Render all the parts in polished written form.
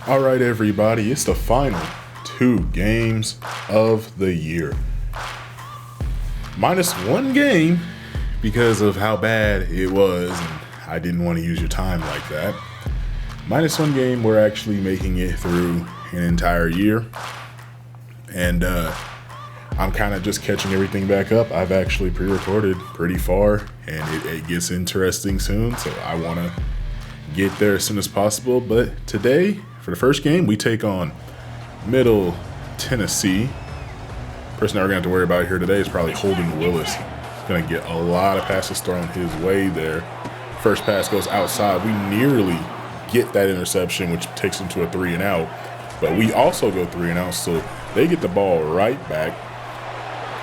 All right, everybody, it's the final 2 games of the year. Minus 1 game because of how bad it was, and I didn't want to use your time like that. Minus 1 game, we're actually making it through an entire year. And I'm kind of just catching everything back up. I've actually pre-recorded pretty far, and it gets interesting soon, so I want to get there as soon as possible. But today, for the first game, we take on Middle Tennessee. The person that we're going to have to worry about here today is probably Holden Willis. He's going to get a lot of passes thrown his way there. First pass goes outside. We nearly get that interception, which takes him to a 3 and out. But we also go 3 and out, so they get the ball right back.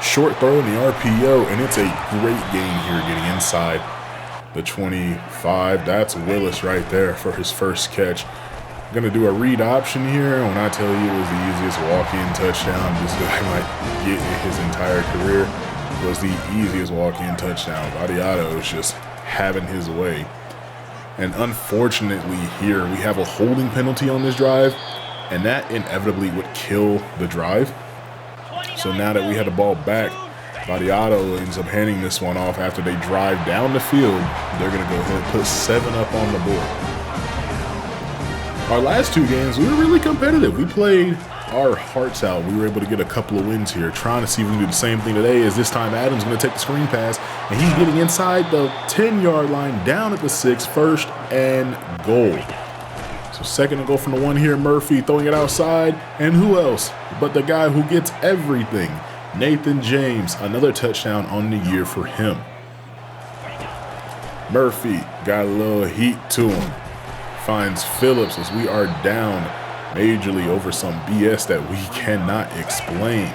Short throw in the RPO, and it's a great gain here getting inside the 25. That's Willis right there for his first catch. I'm going to do a read option here. When I tell you it was the easiest walk-in touchdown this guy might get in his entire career, it was the easiest walk-in touchdown. Vadiato is just having his way. And unfortunately here, we have a holding penalty on this drive, and that inevitably would kill the drive. So now that we had the ball back, Vadiato ends up handing this one off after they drive down the field. They're going to go ahead and put 7 up on the board. Our last 2 games, we were really competitive. We played our hearts out. We were able to get a couple of wins here, trying to see if we can do the same thing today. As this time Adams going to take the screen pass, and he's getting inside the 10-yard line, down at the 6, first and goal. So second and goal from the 1 here, Murphy throwing it outside, and who else but the guy who gets everything, Nathan James. Another touchdown on the year for him. Murphy got a little heat to him. Finds Phillips as we are down majorly over some BS that we cannot explain.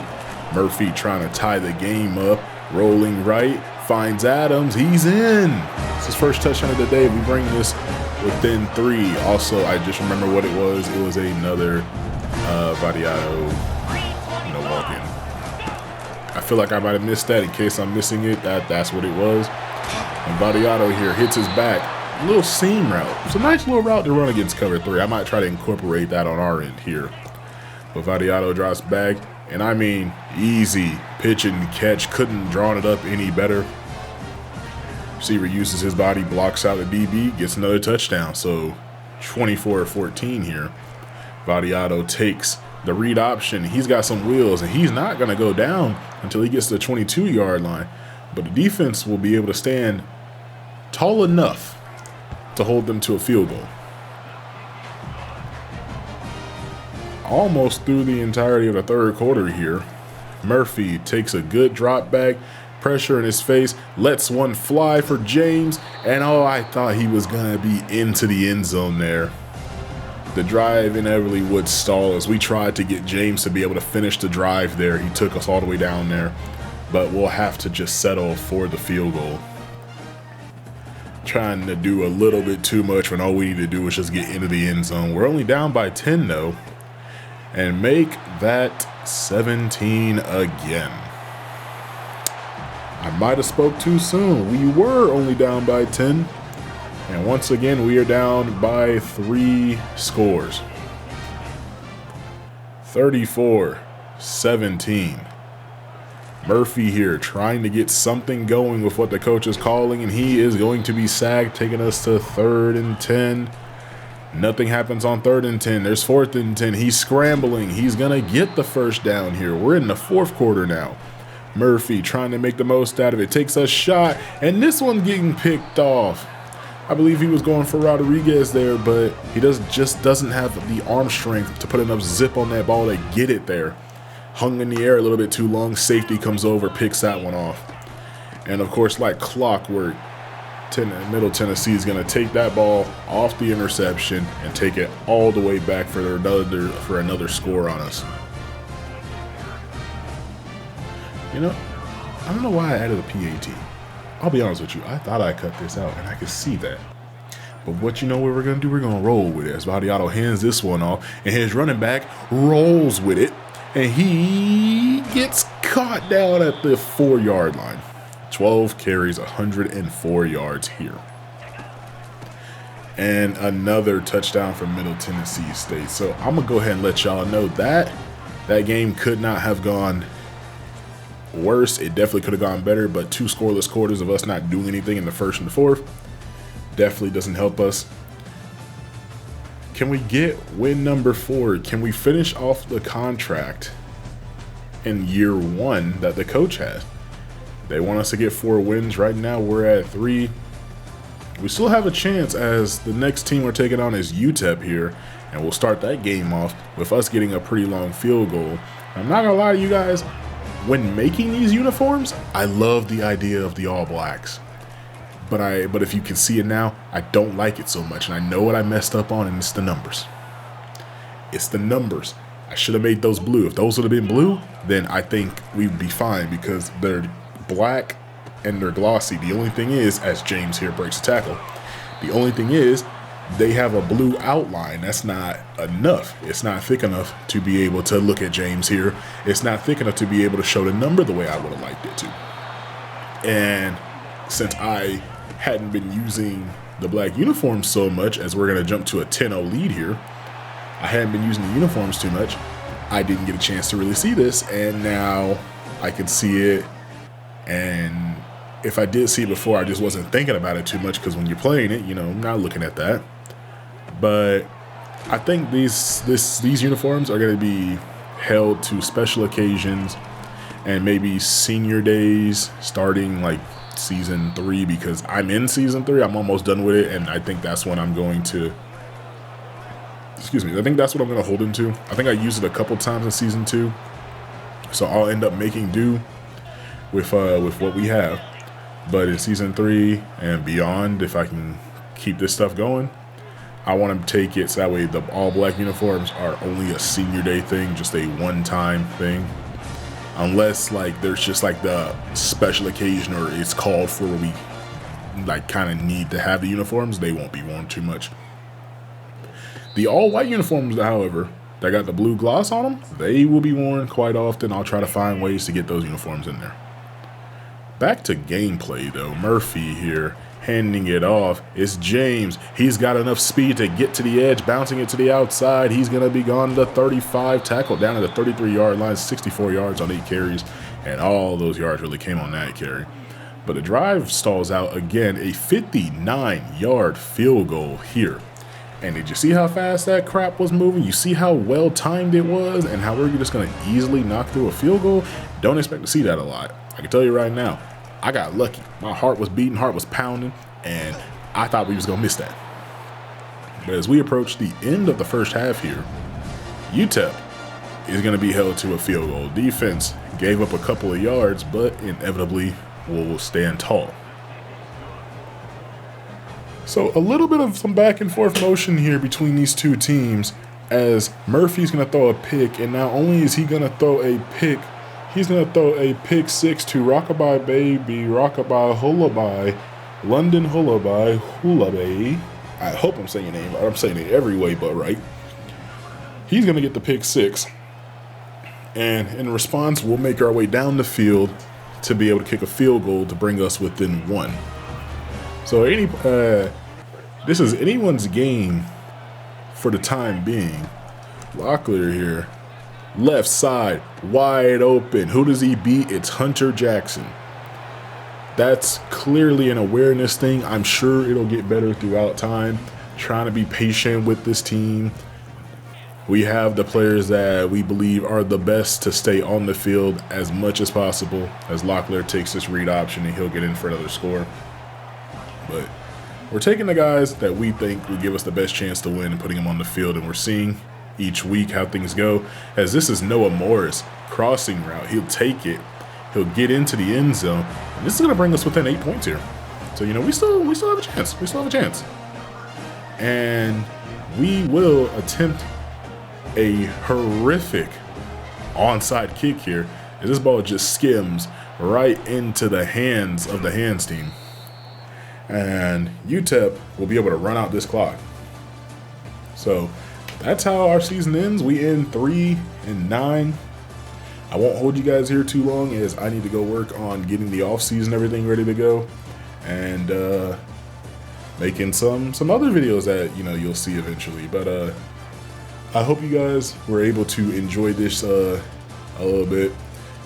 Murphy trying to tie the game up, rolling right, finds Adams, he's in. It's his first touchdown of the day. We bring this within 3. Also, I just remember what it was. It was another Vadiato, walk-in. I feel like I might have missed that. In case I'm missing it, that's what it was. And Vadiato here hits his back. Little seam route. It's a nice little route to run against cover 3. I might try to incorporate that on our end here. But Vadiato drops back, and I mean, easy pitch and catch. Couldn't drawn it up any better. Receiver uses his body, blocks out the DB, gets another touchdown. So 24-14 here. Vadiato takes the read option. He's got some wheels, and he's not going to go down until he gets to the 22-yard line. But the defense will be able to stand tall enough to hold them to a field goal. Almost through the entirety of the third quarter here, Murphy takes a good drop back, pressure in his face, lets one fly for James, and I thought he was going to be into the end zone there. The drive inevitably would stall as we tried to get James to be able to finish the drive there. He took us all the way down there, but we'll have to just settle for the field goal. Trying to do a little bit too much when all we need to do is just get into the end zone. We're only down by 10 though, and make that 17 again. I might have spoke too soon. We were only down by 10, and once again we are down by 3 scores. 34-17. Murphy here trying to get something going with what the coach is calling, and he is going to be sacked, taking us to 3rd and 10. Nothing happens on 3rd and 10. There's 4th and 10. He's scrambling. He's going to get the first down here. We're in the 4th quarter now. Murphy trying to make the most out of it. Takes a shot, and this one getting picked off. I believe he was going for Rodriguez there, but he just doesn't have the arm strength to put enough zip on that ball to get it there. Hung in the air a little bit too long. Safety comes over, picks that one off. And of course, like clockwork, Middle Tennessee is going to take that ball off the interception and take it all the way back for another score on us. I don't know why I added a PAT. I'll be honest with you. I thought I cut this out, and I could see that. But what we're going to do? We're going to roll with it. As Vadiato hands this one off, and his running back rolls with it. And he gets caught down at the 4-yard line. 12 carries, 104 yards here. and another touchdown from Middle Tennessee State. So I'm gonna go ahead and let y'all know that that game could not have gone worse. It definitely could have gone better, but 2 scoreless quarters of us not doing anything in the first and the fourth definitely doesn't help us. Can we get win number 4? Can we finish off the contract in year 1 that the coach has? They want us to get 4 wins. Right now we're at 3. We still have a chance, as the next team we're taking on is UTEP here, and we'll start that game off with us getting a pretty long field goal. I'm not gonna lie to you guys, when making these uniforms, I love the idea of the All Blacks. But if you can see it now, I don't like it so much, and I know what I messed up on, and it's the numbers. It's the numbers. I should have made those blue. If those would have been blue, then I think we'd be fine, because they're black and they're glossy. The only thing is, as James here breaks the tackle, the only thing is they have a blue outline. That's not enough. It's not thick enough to be able to look at James here. It's not thick enough to be able to show the number the way I would have liked it to. And since I hadn't been using the black uniforms so much, as we're going to jump to a 10-0 lead here, I hadn't been using the uniforms too much. I didn't get a chance to really see this, and now I can see it. And if I did see it before, I just wasn't thinking about it too much, because when you're playing it, you know, I'm not looking at that. But I think these uniforms are going to be held to special occasions and maybe senior days starting like season 3, because I'm in season 3. I'm almost done with it, and I think that's when I'm going to, I think that's what I'm going to hold into. I think I used it a couple times in season 2, so I'll end up making do with what we have. But in season 3 and beyond, if I can keep this stuff going, I want to take it so that way the all black uniforms are only a senior day thing, just a one-time thing. Unless like there's just like the special occasion, or it's called for, where we like kind of need to have the uniforms, they won't be worn too much. The all white uniforms, however, that got the blue gloss on them, they will be worn quite often. I'll try to find ways to get those uniforms in there. Back to gameplay though. Murphy here handing it off. It's James. He's got enough speed to get to the edge, bouncing it to the outside. He's going to be gone to 35, tackled down at the 33-yard line, 64 yards on 8 carries, and all those yards really came on that carry. But the drive stalls out again, a 59-yard field goal here. And did you see how fast that crap was moving? You see how well timed it was, and how we're just going to easily knock through a field goal? Don't expect to see that a lot. I can tell you right now, I got lucky. My heart was beating, heart was pounding, and I thought we was going to miss that. But as we approach the end of the first half here, UTEP is going to be held to a field goal. Defense gave up a couple of yards, but inevitably will stand tall. So a little bit of some back and forth motion here between these two teams, as Murphy's going to throw a pick, and not only is he going to throw a pick, he's going to throw a pick 6 to Rockabye Baby, Rockabye Hullaby, London Hullaby, Hullaby. I hope I'm saying your name right. I'm saying it every way but right. He's going to get the pick 6. And in response, we'll make our way down the field to be able to kick a field goal to bring us within 1. So this is anyone's game for the time being. Locklear here. Left side, wide open. Who does he beat? It's Hunter Jackson. That's clearly an awareness thing. I'm sure it'll get better throughout time. Trying to be patient with this team. We have the players that we believe are the best to stay on the field as much as possible, as Locklear takes this read option and he'll get in for another score. But we're taking the guys that we think will give us the best chance to win and putting them on the field, and we're seeing each week how things go. As this is Noah Morris crossing route, he'll take it, he'll get into the end zone, and this is going to bring us within 8 points here. So we still have a chance. We still have a chance, and we will attempt a horrific onside kick here, as this ball just skims right into the hands of the hands team, and UTEP will be able to run out this clock. So that's how our season ends. We end 3-9. I won't hold you guys here too long, as I need to go work on getting the offseason everything ready to go. And making some other videos that you'll see eventually. But I hope you guys were able to enjoy this a little bit.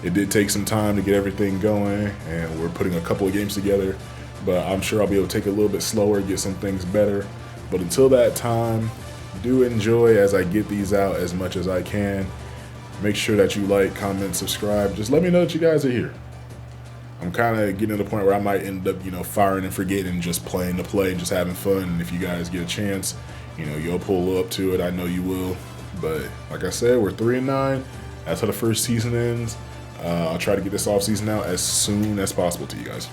It did take some time to get everything going, and we're putting a couple of games together, but I'm sure I'll be able to take it a little bit slower, get some things better. But until that time, do enjoy as I get these out as much as I can. Make sure that you like, comment, subscribe. Just let me know that you guys are here. I'm kind of getting to the point where I might end up, firing and forgetting and just playing the play and just having fun. And if you guys get a chance, you'll pull up to it. I know you will. But like I said, we're 3-9. That's how the first season ends. I'll try to get this off season out as soon as possible to you guys.